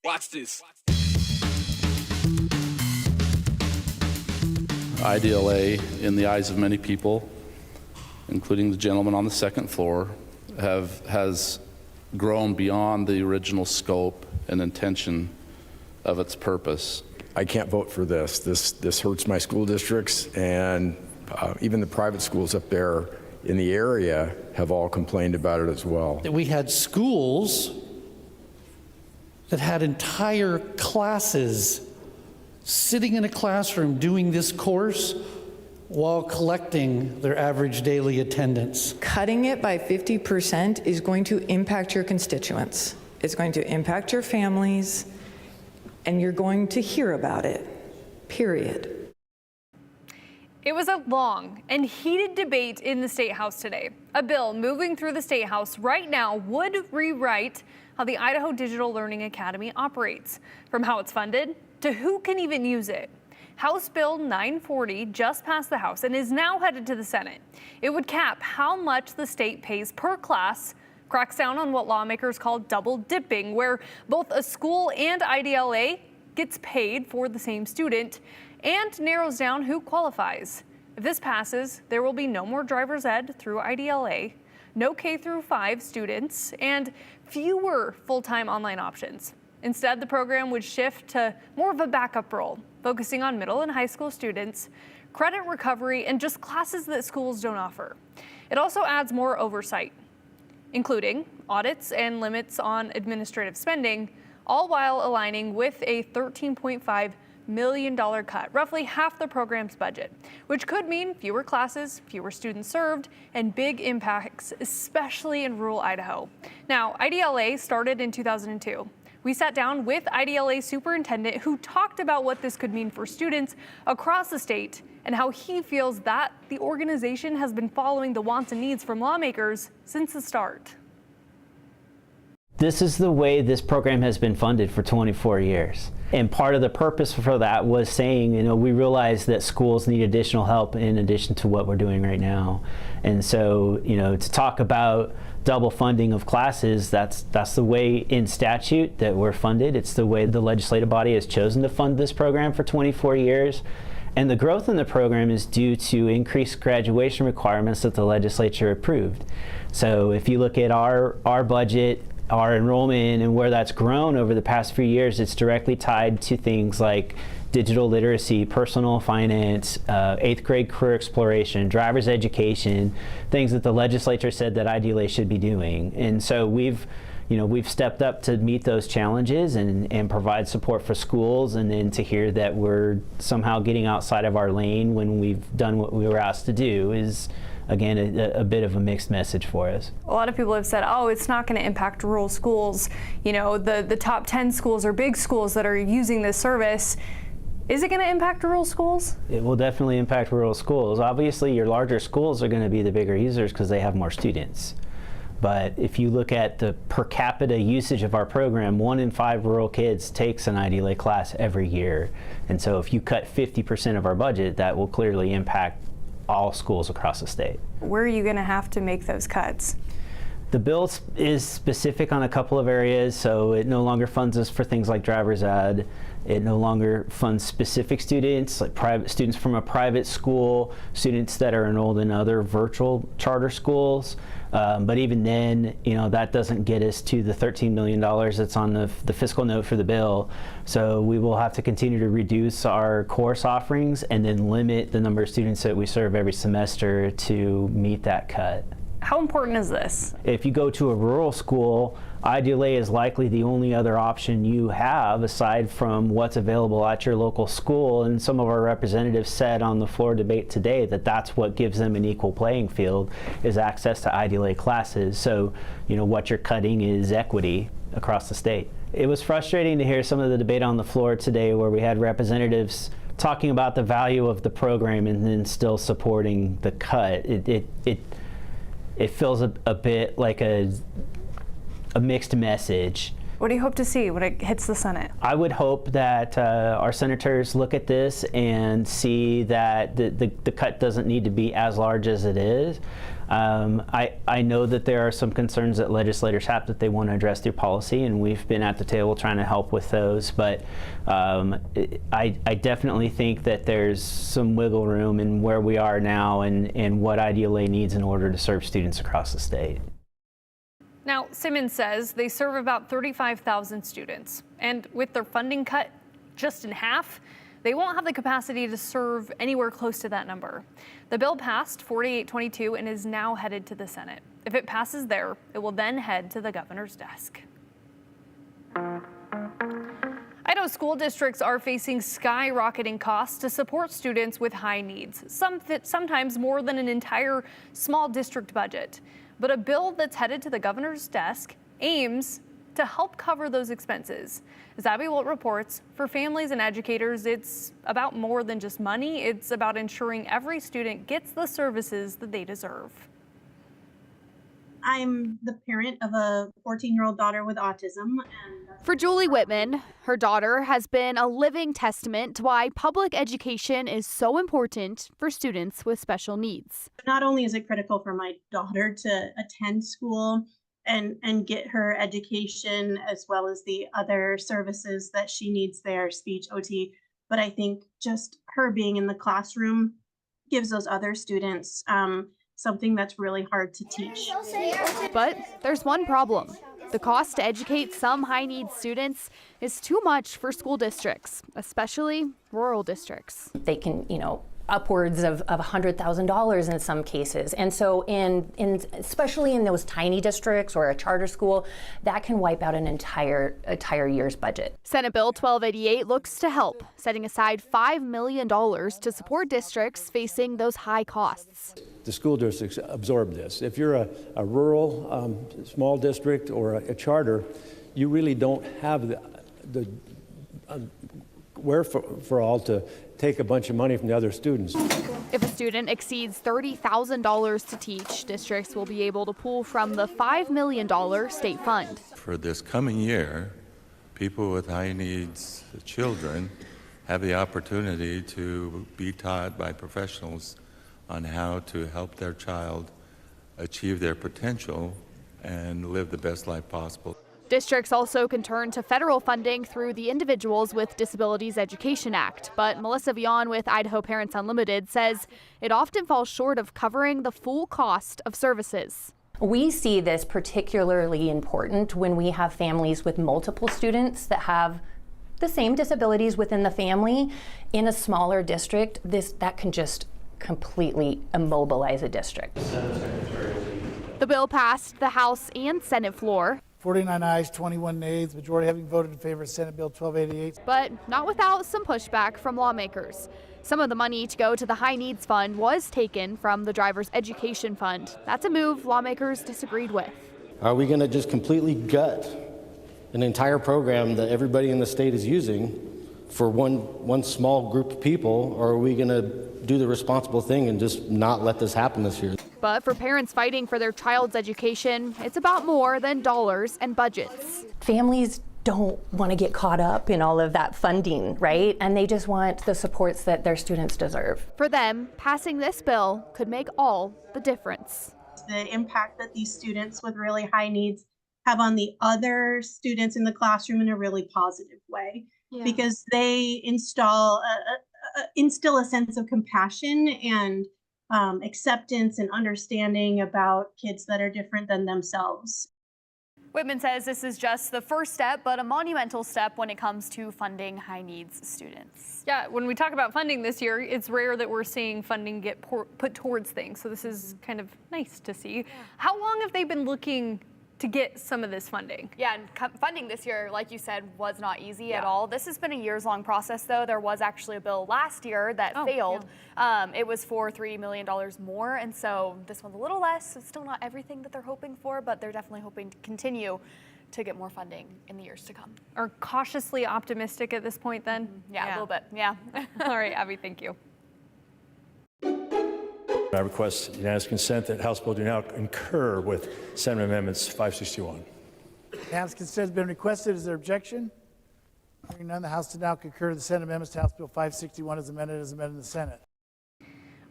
Watch this. IDLA, in the eyes of many people, including the gentleman on the second floor, has grown beyond the original scope and intention of its purpose. I can't vote for this. This hurts my school districts, and even the private schools up there in the area have all complained about it as well. We had schools that had entire classes sitting in a classroom doing this course while collecting their average daily attendance. Cutting it by 50% is going to impact your constituents. It's going to impact your families, and you're going to hear about it, period. It was a long and heated debate in the State House today. A bill moving through the State House right now would rewrite how the Idaho Digital Learning Academy operates, from how it's funded to who can even use it. House Bill 940 just passed the House and is now headed to the Senate. It would cap how much the state pays per class, cracks down on what lawmakers call double dipping, where both a school and IDLA gets paid for the same student, and narrows down who qualifies. If this passes, there will be no more driver's ed through IDLA, no K-5 students, and fewer full-time online options. Instead, the program would shift to more of a backup role, focusing on middle and high school students, credit recovery, and just classes that schools don't offer. It also adds more oversight, including audits and limits on administrative spending, all while aligning with a $13.5 million cut, roughly half the program's budget, which could mean fewer classes, fewer students served, and big impacts, especially in rural Idaho. Now, IDLA started in 2002. We sat down with IDLA superintendent who talked about what this could mean for students across the state and how he feels that the organization has been following the wants and needs from lawmakers since the start. This is the way this program has been funded for 24 years. And part of the purpose for that was saying, we realize that schools need additional help in addition to what we're doing right now. And so, to talk about double funding of classes, that's the way in statute that we're funded. It's the way the legislative body has chosen to fund this program for 24 years. And the growth in the program is due to increased graduation requirements that the legislature approved. So if you look at our budget, our enrollment, and where that's grown over the past few years, it's directly tied to things like digital literacy, personal finance, 8th grade career exploration, driver's education, things that the legislature said that IDLA should be doing. And so we've stepped up to meet those challenges and provide support for schools, and then to hear that we're somehow getting outside of our lane when we've done what we were asked to do is, again, a bit of a mixed message for us. A lot of people have said, oh, it's not going to impact rural schools. The top 10 schools are big schools that are using this service. Is it going to impact rural schools? It will definitely impact rural schools. Obviously, your larger schools are going to be the bigger users because they have more students. But if you look at the per capita usage of our program, 1 in 5 rural kids takes an IDLA class every year. And so if you cut 50% of our budget, that will clearly impact all schools across the state. Where are you going to have to make those cuts? The bill is specific on a couple of areas, so it no longer funds us for things like driver's ed. It no longer funds specific students, like private students from a private school, students that are enrolled in other virtual charter schools. But even then, that doesn't get us to the $13 million that's on the fiscal note for the bill. So we will have to continue to reduce our course offerings and then limit the number of students that we serve every semester to meet that cut. How important is this? If you go to a rural school, IDLA is likely the only other option you have aside from what's available at your local school. And some of our representatives said on the floor debate today that that's what gives them an equal playing field, is access to IDLA classes. So, what you're cutting is equity across the state. It was frustrating to hear some of the debate on the floor today where we had representatives talking about the value of the program and then still supporting the cut. It feels a bit like a mixed message. What do you hope to see when it hits the Senate? I would hope that our senators look at this and see that the cut doesn't need to be as large as it is. I know that there are some concerns that legislators have that they want to address through policy, and we've been at the table trying to help with those. But I definitely think that there's some wiggle room in where we are now and what IDLA needs in order to serve students across the state. Now, Simmons says they serve about 35,000 students, and with their funding cut just in half, they won't have the capacity to serve anywhere close to that number. The bill passed 48-22 and is now headed to the Senate. If it passes there, it will then head to the governor's desk. Idaho school districts are facing skyrocketing costs to support students with high needs, sometimes more than an entire small district budget. But a bill that's headed to the governor's desk aims to help cover those expenses. As Abby Wilt reports, for families and educators, it's about more than just money. It's about ensuring every student gets the services that they deserve. I'm the parent of a 14-year-old daughter with autism. For Julie Whitman, her daughter has been a living testament to why public education is so important for students with special needs. Not only is it critical for my daughter to attend school and get her education as well as the other services that she needs there, speech, OT, but I think just her being in the classroom gives those other students something that's really hard to teach. But there's one problem. The cost to educate some high-need students is too much for school districts, especially rural districts. They can, upwards of $100,000 in some cases. And so especially in those tiny districts or a charter school, that can wipe out an entire year's budget. Senate Bill 1288 looks to help, setting aside $5 million to support districts facing those high costs. The school districts absorb this. If you're a rural small district or a charter, you really don't have the wherewithal to take a bunch of money from the other students. If a student exceeds $30,000 to teach, districts will be able to pull from the $5 million state fund. For this coming year, people with high needs children have the opportunity to be taught by professionals on how to help their child achieve their potential and live the best life possible. Districts also can turn to federal funding through the Individuals with Disabilities Education Act, but Melissa Vion with Idaho Parents Unlimited says it often falls short of covering the full cost of services. We see this particularly important when we have families with multiple students that have the same disabilities within the family. In a smaller district, that can just completely immobilize a district. The bill passed the House and Senate floor. 49 ayes, 21 nays, majority having voted in favor of Senate Bill 1288. But not without some pushback from lawmakers. Some of the money to go to the High Needs Fund was taken from the Driver's Education Fund. That's a move lawmakers disagreed with. Are we going to just completely gut an entire program that everybody in the state is using for one small group of people, or are we going to do the responsible thing and just not let this happen this year? But for parents fighting for their child's education, it's about more than dollars and budgets. Families don't want to get caught up in all of that funding, right? And they just want the supports that their students deserve. For them, passing this bill could make all the difference. The impact that these students with really high needs have on the other students in the classroom in a really positive way, because they instill a sense of compassion and acceptance and understanding about kids that are different than themselves. Whitman says this is just the first step, but a monumental step when it comes to funding high needs students. Yeah, when we talk about funding this year, it's rare that we're seeing funding get put towards things. So this is kind of nice to see. How long have they been looking to get some of this funding? Yeah, and funding this year, like you said, was not easy at all. This has been a years-long process, though. There was actually a bill last year that failed. Yeah. It was for $3 million more, and so this one's a little less. It's still not everything that they're hoping for, but they're definitely hoping to continue to get more funding in the years to come. Are cautiously optimistic at this point, then? Yeah, a little bit, yeah. All right, Abby, thank you. I request unanimous consent that House Bill do now concur with Senate Amendments 561. Unanimous consent has been requested. Is there objection? Hearing none, the House to now concur to the Senate amendments to House Bill 561 as amended in the Senate.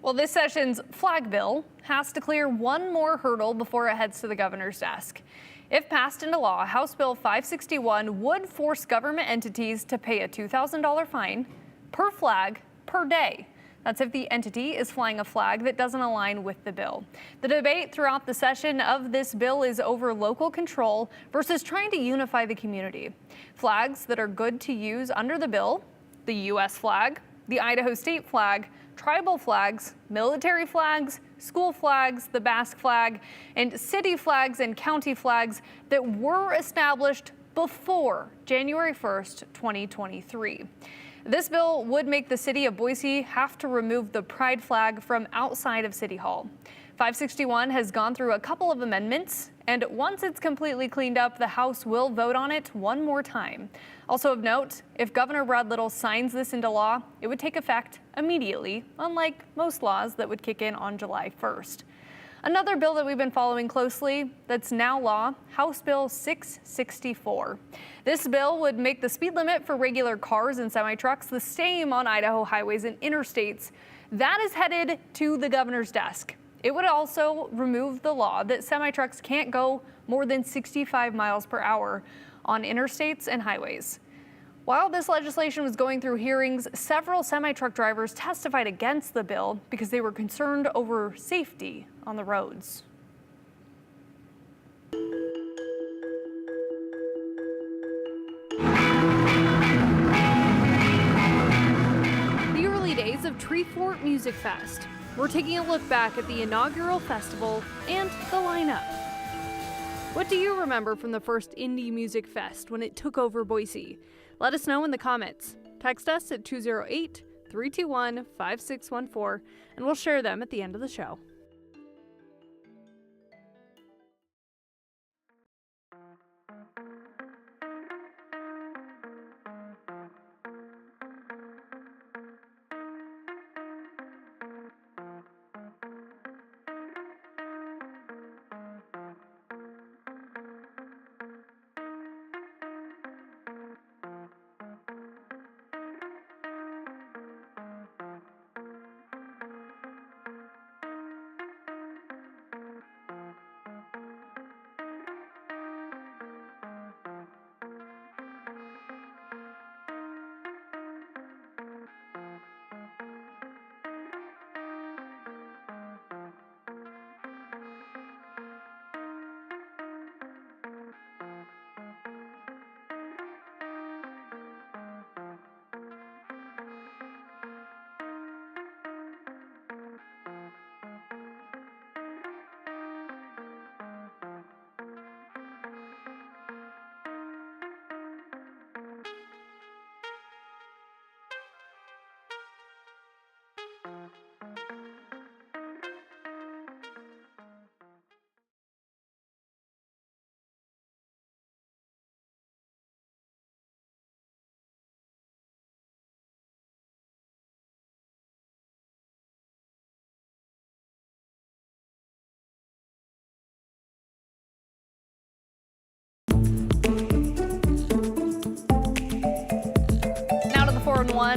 Well, this session's flag bill has to clear one more hurdle before it heads to the governor's desk. If passed into law, House Bill 561 would force government entities to pay a $2,000 fine per flag per day. That's if the entity is flying a flag that doesn't align with the bill. The debate throughout the session of this bill is over local control versus trying to unify the community. Flags that are good to use under the bill, the U.S. flag, the Idaho state flag, tribal flags, military flags, school flags, the Basque flag, and city flags and county flags that were established before January 1st, 2023. This bill would make the city of Boise have to remove the pride flag from outside of City Hall. 561 has gone through a couple of amendments, and once it's completely cleaned up, the House will vote on it one more time. Also of note, if Governor Brad Little signs this into law, it would take effect immediately, unlike most laws that would kick in on July 1st. Another bill that we've been following closely that's now law, House Bill 664. This bill would make the speed limit for regular cars and semi-trucks the same on Idaho highways and interstates. That is headed to the governor's desk. It would also remove the law that semi-trucks can't go more than 65 miles per hour on interstates and highways. While this legislation was going through hearings, several semi-truck drivers testified against the bill because they were concerned over safety on the roads. The early days of Treefort Music Fest. We're taking a look back at the inaugural festival and the lineup. What do you remember from the first Indie Music Fest when it took over Boise? Let us know in the comments. Text us at 208-321-5614, and we'll share them at the end of the show.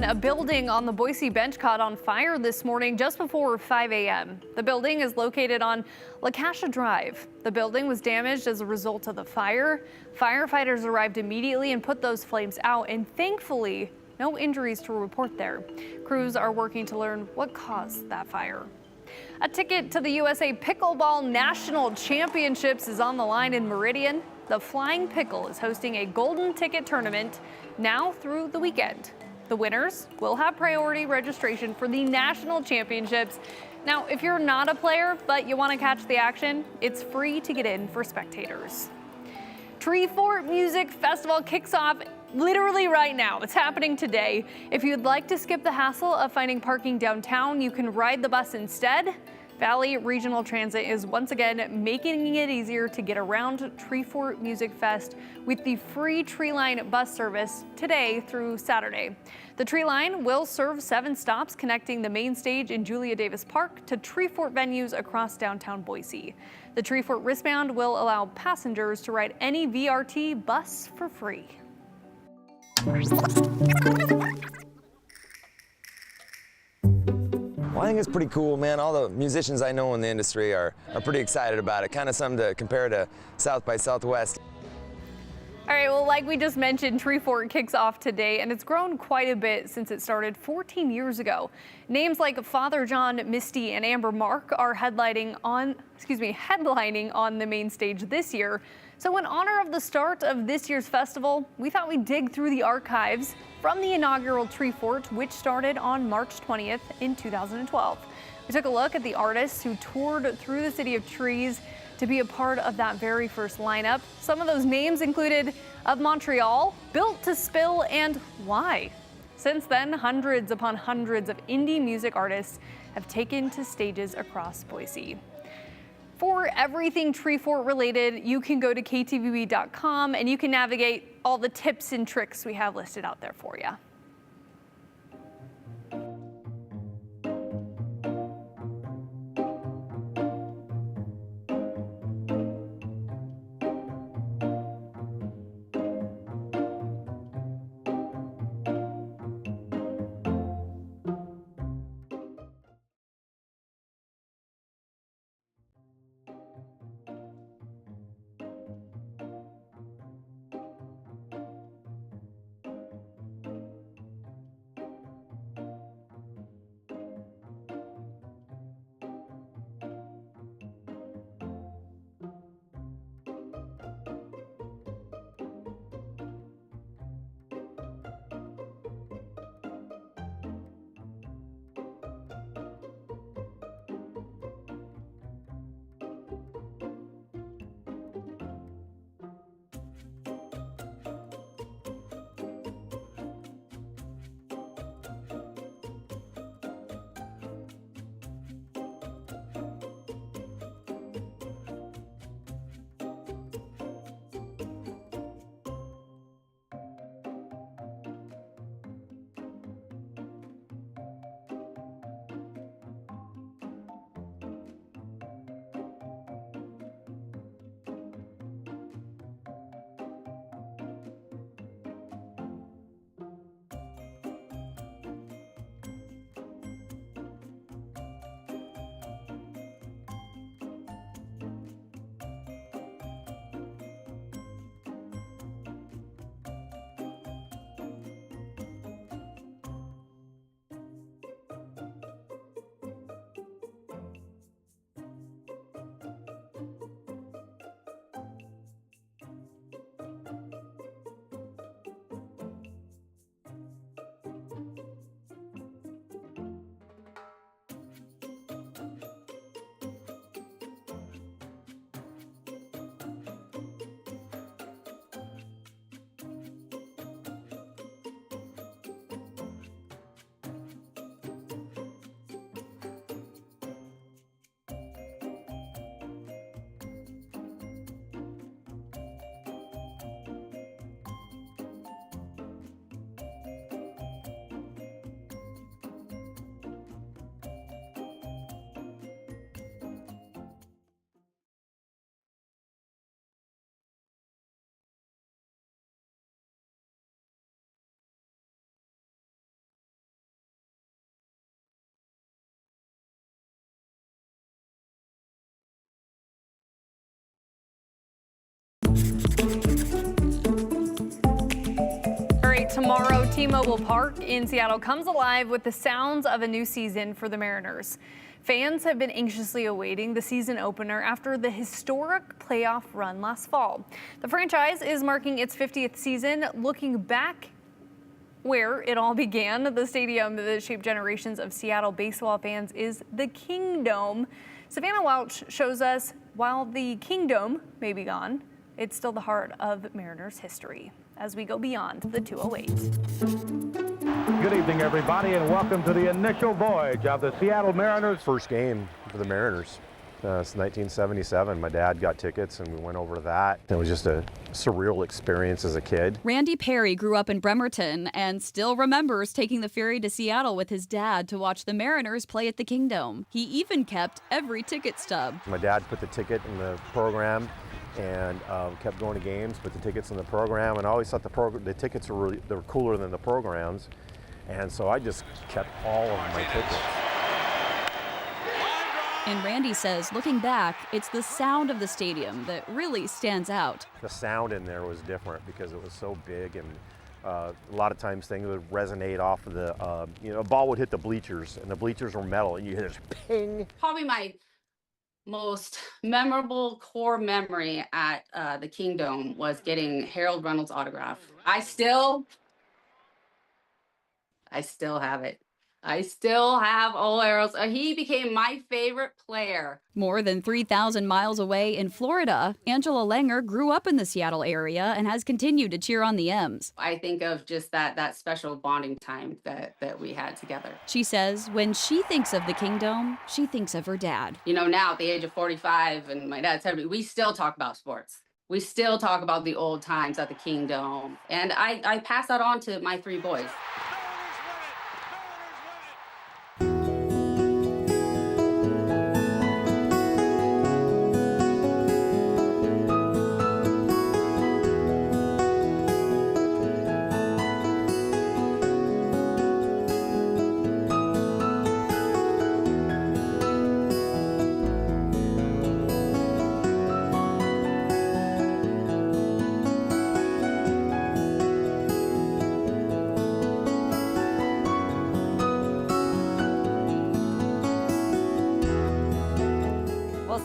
A building on the Boise bench caught on fire this morning just before 5 a.m. The building is located on Lacacia Drive. The building was damaged as a result of the fire. Firefighters arrived immediately and put those flames out, and thankfully, no injuries to report there. Crews are working to learn what caused that fire. A ticket to the USA Pickleball National Championships is on the line in Meridian. The Flying Pickle is hosting a golden ticket tournament now through the weekend. The winners will have priority registration for the national championships. Now, if you're not a player, but you want to catch the action, it's free to get in for spectators. Treefort Music Festival kicks off literally right now. It's happening today. If you'd like to skip the hassle of finding parking downtown, you can ride the bus instead. Valley Regional Transit is once again making it easier to get around Treefort Music Fest with the free Treeline bus service today through Saturday. The Treeline will serve 7 stops connecting the main stage in Julia Davis Park to Treefort venues across downtown Boise. The Treefort wristband will allow passengers to ride any VRT bus for free. Why think it's pretty cool, man. All the musicians I know in the industry are pretty excited about it. Kind of something to compare to South by Southwest. All right, well, like we just mentioned, Treefort kicks off today, and it's grown quite a bit since it started 14 years ago. Names like Father John Misty and Amber Mark are headlining on the main stage this year. So in honor of the start of this year's festival, we thought we'd dig through the archives from the inaugural Treefort, which started on March 20th in 2012. We took a look at the artists who toured through the city of trees to be a part of that very first lineup. Some of those names included Of Montreal, Built to Spill, and Why. Since then, hundreds upon hundreds of indie music artists have taken to stages across Boise. For everything Treefort related, you can go to ktvb.com and you can navigate all the tips and tricks we have listed out there for you. Tomorrow, T-Mobile Park in Seattle comes alive with the sounds of a new season for the Mariners. Fans have been anxiously awaiting the season opener after the historic playoff run last fall. The franchise is marking its 50th season, looking back where it all began. The stadium that shaped generations of Seattle baseball fans is the Kingdome. Savannah Welch shows us while the Kingdome may be gone, it's still the heart of Mariners history as we go beyond the 208. Good evening, everybody, and welcome to the initial voyage of the Seattle Mariners. First game for the Mariners since 1977. My dad got tickets and we went over to that. It was just a surreal experience as a kid. Randy Perry grew up in Bremerton and still remembers taking the ferry to Seattle with his dad to watch the Mariners play at the Kingdome. He even kept every ticket stub. My dad put the ticket in the program and kept going to games, put the tickets in the program, and I always thought the tickets were they were cooler than the programs, and so I just kept all of my tickets. And Randy says, looking back, it's the sound of the stadium that really stands out. The sound in there was different because it was so big, and a lot of times things would resonate off of the, a ball would hit the bleachers, and the bleachers were metal, and you hear this ping. Probably my most memorable core memory at the Kingdome was getting Harold Reynolds' autograph. I still have it. I still have old Harold's. He became my favorite player. More than 3,000 miles away in Florida, Angela Langer grew up in the Seattle area and has continued to cheer on the M's. I think of just that special bonding time that we had together. She says when she thinks of the Kingdome, she thinks of her dad. You know, now at the age of 45 and my dad's 70, we still talk about sports. We still talk about the old times at the Kingdome. And I pass that on to my 3 boys.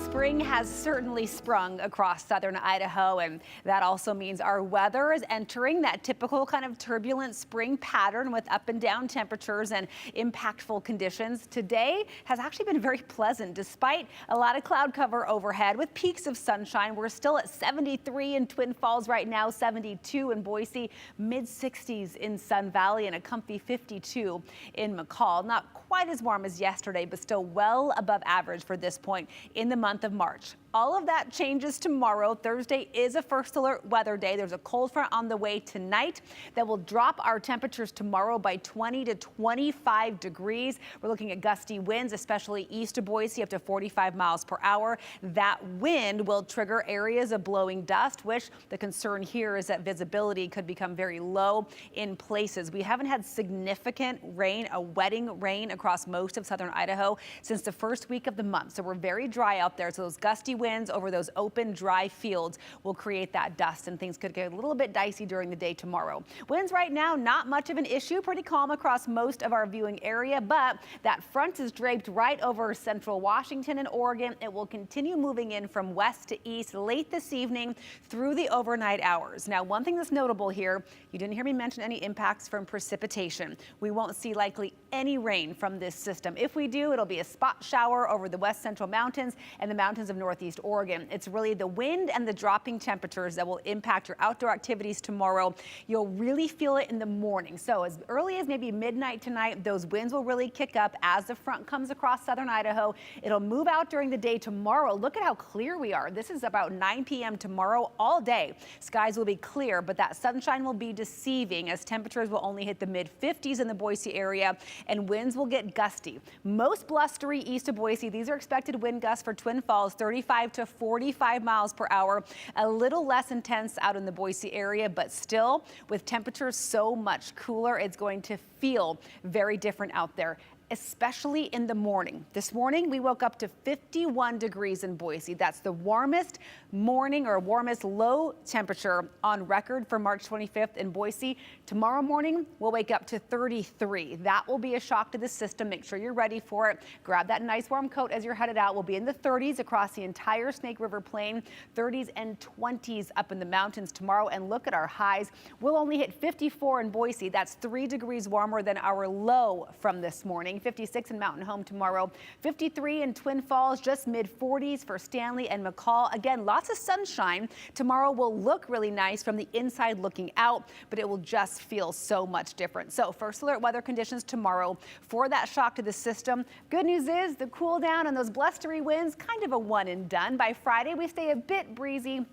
Spring has certainly sprung across southern Idaho, and that also means our weather is entering that typical kind of turbulent spring pattern with up and down temperatures and impactful conditions. Today has actually been very pleasant despite a lot of cloud cover overhead with peaks of sunshine. We're still at 73 in Twin Falls right now, 72 in Boise, mid-60s in Sun Valley, and a comfy 52 in McCall. Not quite as warm as yesterday, but still well above average for this point in the month of March. All of that changes tomorrow. Thursday is a first alert weather day. There's a cold front on the way tonight that will drop our temperatures tomorrow by 20 to 25 degrees. We're looking at gusty winds, especially east of Boise, up to 45 miles per hour. That wind will trigger areas of blowing dust, which the concern here is that visibility could become very low in places. We haven't had significant rain, a wetting rain across most of southern Idaho since the first week of the month. So we're very dry out there. So those gusty winds over those open, dry fields will create that dust, and things could get a little bit dicey during the day tomorrow. Winds right now, not much of an issue, pretty calm across most of our viewing area, but that front is draped right over central Washington and Oregon. It will continue moving in from west to east late this evening through the overnight hours. Now, one thing that's notable here, you didn't hear me mention any impacts from precipitation. We won't see likely any rain from this system. If we do, it'll be a spot shower over the west central mountains and the mountains of northeast Oregon. It's really the wind and the dropping temperatures that will impact your outdoor activities tomorrow. You'll really feel it in the morning. So as early as maybe midnight tonight, those winds will really kick up as the front comes across southern Idaho. It'll move out during the day tomorrow. Look at how clear we are. This is about 9 p.m. tomorrow all day. Skies will be clear, but that sunshine will be deceiving as temperatures will only hit the mid-50s in the Boise area and winds will get gusty. Most blustery east of Boise. These are expected wind gusts for Twin Falls, 35 to 45 miles per hour. A little less intense out in the Boise area, but still with temperatures so much cooler, it's going to feel very different out there, especially in the morning. This morning, we woke up to 51 degrees in Boise. That's the warmest morning or warmest low temperature on record for March 25th in Boise. Tomorrow morning, we'll wake up to 33. That will be a shock to the system. Make sure you're ready for it. Grab that nice warm coat as you're headed out. We'll be in the 30s across the entire Snake River Plain, 30s and 20s up in the mountains tomorrow. And look at our highs. We'll only hit 54 in Boise. That's 3 degrees warmer than our low from this morning. 56 in Mountain Home tomorrow, 53 in Twin Falls, just mid-40s for Stanley and McCall. Again, lots of sunshine. Tomorrow will look really nice from the inside looking out, but it will just feel so much different. So first alert weather conditions tomorrow for that shock to the system. Good news is the cool down and those blustery winds, kind of a one and done. By Friday, we stay a bit breezy,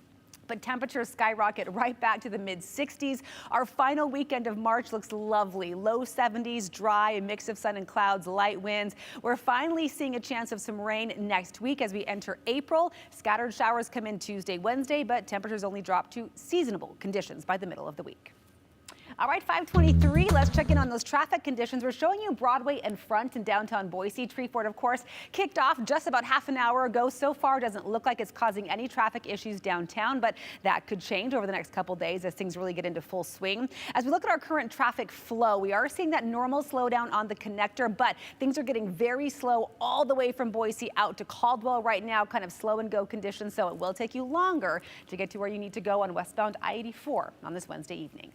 but temperatures skyrocket right back to the mid-60s. Our final weekend of March looks lovely. Low 70s, dry, a mix of sun and clouds, light winds. We're finally seeing a chance of some rain next week as we enter April. Scattered showers come in Tuesday, Wednesday, but temperatures only drop to seasonable conditions by the middle of the week. All right, 5:23. Let's check in on those traffic conditions. We're showing you Broadway and Front in downtown Boise. Treefort, of course, kicked off just about half an hour ago. So far, doesn't look like it's causing any traffic issues downtown, but that could change over the next couple days as things really get into full swing. As we look at our current traffic flow, we are seeing that normal slowdown on the connector, but things are getting very slow all the way from Boise out to Caldwell right now, kind of slow and go conditions, so it will take you longer to get to where you need to go on westbound I-84 on this Wednesday evening.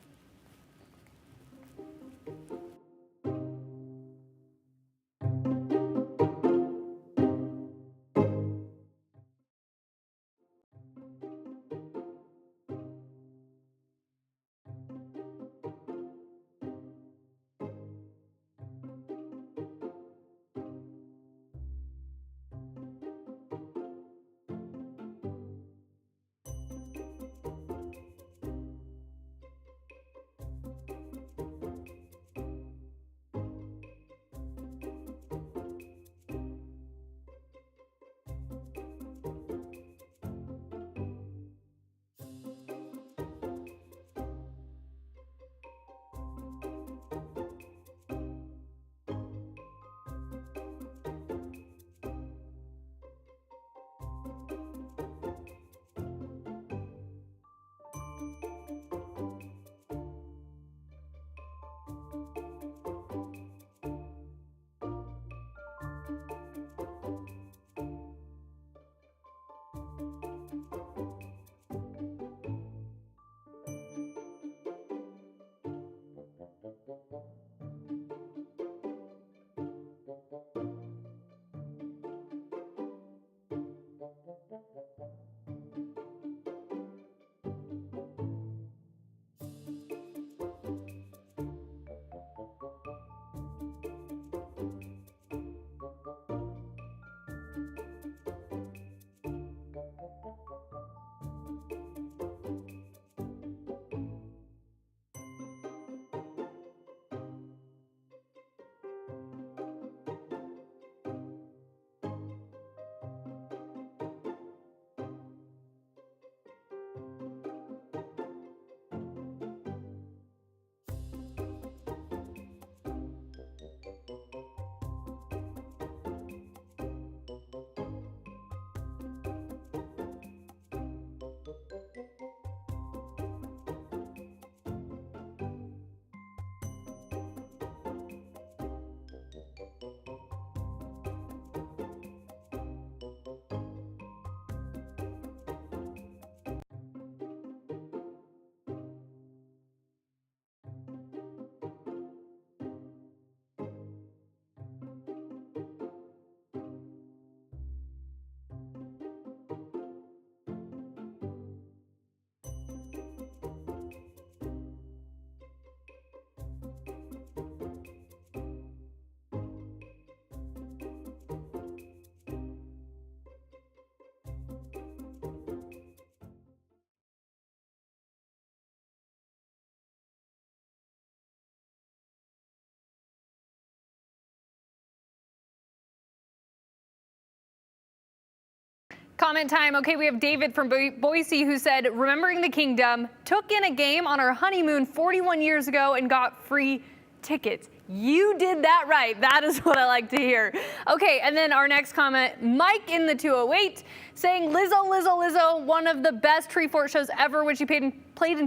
Comment time. Okay, we have David from Boise who said, remembering the kingdom, took in a game on our honeymoon 41 years ago and got free tickets. You did that right. That is what I like to hear. Okay, and then our next comment, Mike in the 208 saying, Lizzo, Lizzo, Lizzo, one of the best Treefort shows ever when she played in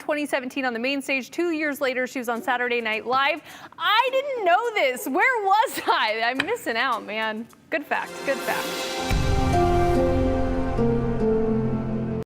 2017 on the main stage. 2 years later, she was on Saturday Night Live. I didn't know this. Where was I? I'm missing out, man. Good fact, good fact.